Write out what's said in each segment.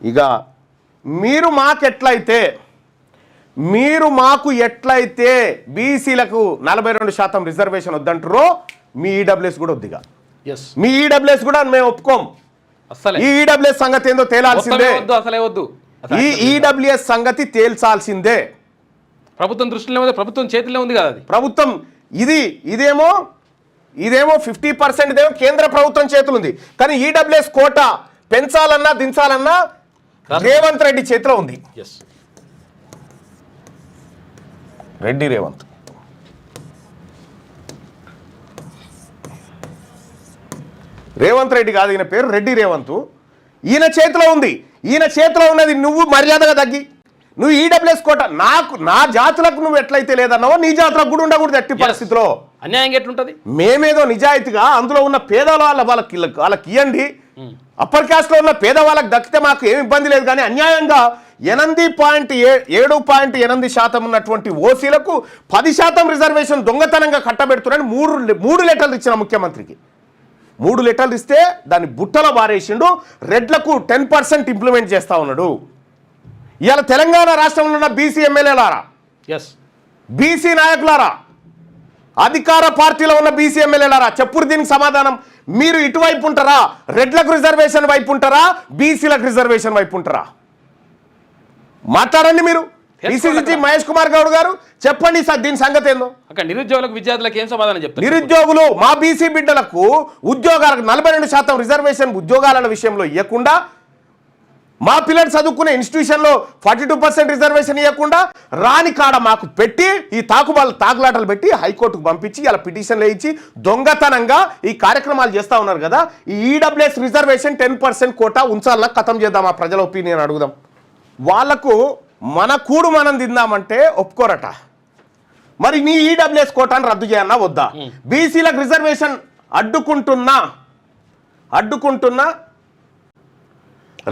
ఇక మీరు మాకు ఎట్లయితే బీసీలకు 42% రిజర్వేషన్ వద్దంటారో మీ ఈడబ్ల్యూఎస్ కూడా వద్దిగా. మీ ఈడబ్ల్యూఎస్ కూడా మేము ఒప్పుకోం. ఈ ఈడబ్ల్యూఎస్ సంగతి ఏందో తేలాల్సిందే. ఈ ఈడబ్ల్యూఎస్ సంగతి తేల్చాల్సిందే. ప్రభుత్వం దృష్టిలో ఉంది, ప్రభుత్వం చేతిలో ఉంది కదా. అది ప్రభుత్వం ఇదేమో 50% ఇదేమో కేంద్ర ప్రభుత్వం చేతులు ఉంది. కానీ ఈడబ్ల్యూఎస్ కోట పెంచాలన్నా దించాలన్నా రేవంత్ రెడ్డి చేతిలో ఉంది. రేవంత్ రెడ్డి కాదు ఈయన పేరు, రెడ్డి రేవంత్. ఈయన చేతిలో ఉంది. ఈయన చేతిలో ఉన్నది నువ్వు మర్యాదగా తగ్గి నువ్వు ఈడబ్ల్యూఎస్ కోట నా జాతులకు నువ్వు ఎట్లయితే లేదన్నావో నీ జాతులకు కూడా ఉండకూడదు. ఎట్టి పరిస్థితిలో అన్యాయం ఎట్లుంటది? మేమేదో నిజాయితీగా అందులో ఉన్న పేదవాళ్ళ వాళ్ళకి ఇవ్వండి, అప్పర్ క్యాస్ట్ లో ఉన్న పేదవాళ్ళకి దక్కితే మాకు ఏమి ఇబ్బంది లేదు. కానీ అన్యాయంగా 8.8% ఉన్నటువంటి ఓసీలకు 10% రిజర్వేషన్ దొంగతనంగా కట్టబెడుతున్నారని 3 లెటర్లు ఇచ్చిన ముఖ్యమంత్రికి. 3 లెటర్లు ఇస్తే దాన్ని బుట్టలో బారేసిండు. రెడ్లకు 10% ఇంప్లిమెంట్ చేస్తా ఉన్నాడు. ఇవాళ తెలంగాణ రాష్ట్రంలో ఉన్న బీసీ ఎమ్మెల్యేలారా, బీసీ నాయకులారా, అధికార పార్టీలో ఉన్న బీసీ ఎమ్మెల్యేలారా, చెప్పురు దీనికి సమాధానం. మీరు ఇటువైపు ఉంటారా? రెడ్లకు రిజర్వేషన్ వైపు ఉంటారా? బీసీలకు రిజర్వేషన్ వైపు ఉంటారా? మాట్లాడండి మీరు. పిసిసి మహేష్ కుమార్ గౌడ్ గారు చెప్పండి సార్ దీని సంగతి ఏందో. అక్కడ నిరుద్యోగులకు విద్యార్థులకు ఏం సమాధానం చెప్తారు? నిరుద్యోగులు మా బీసీ బిడ్డలకు ఉద్యోగాలకు 42% రిజర్వేషన్ ఉద్యోగాల విషయంలో ఇవ్వకుండా, మా పిల్లలు చదువుకునే ఇన్స్టిట్యూషన్లో 42% రిజర్వేషన్ ఇవ్వకుండా రాని కాడ మాకు పెట్టి ఈ తాకులాటలు పెట్టి హైకోర్టుకు పంపించి ఇలా పిటిషన్లు వేయించి దొంగతనంగా ఈ కార్యక్రమాలు చేస్తూ ఉన్నారు కదా. ఈ ఈడబ్ల్యూఎస్ రిజర్వేషన్ 10% కోటా ఉంచాలన్నా ఖతం చేద్దాం. ఆ ప్రజల ఒపీనియన్ అడుగుదాం. వాళ్లకు మన కూడు మనం తిందామంటే ఒప్పుకోరట. మరి నీ ఈడబ్ల్యూఎస్ కోటాను రద్దు చేయన్నా వద్దా? బీసీలకు రిజర్వేషన్ అడ్డుకుంటున్నా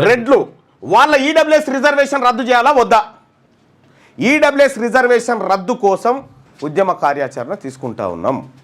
రెడ్లు వాళ్ళ ఈడబ్ల్యూఎస్ రిజర్వేషన్ రద్దు చేయాలా వద్దా? ఈడబ్ల్యూఎస్ రిజర్వేషన్ రద్దు కోసం ఉద్యమ కార్యాచరణ తీసుకుంటా ఉన్నాం.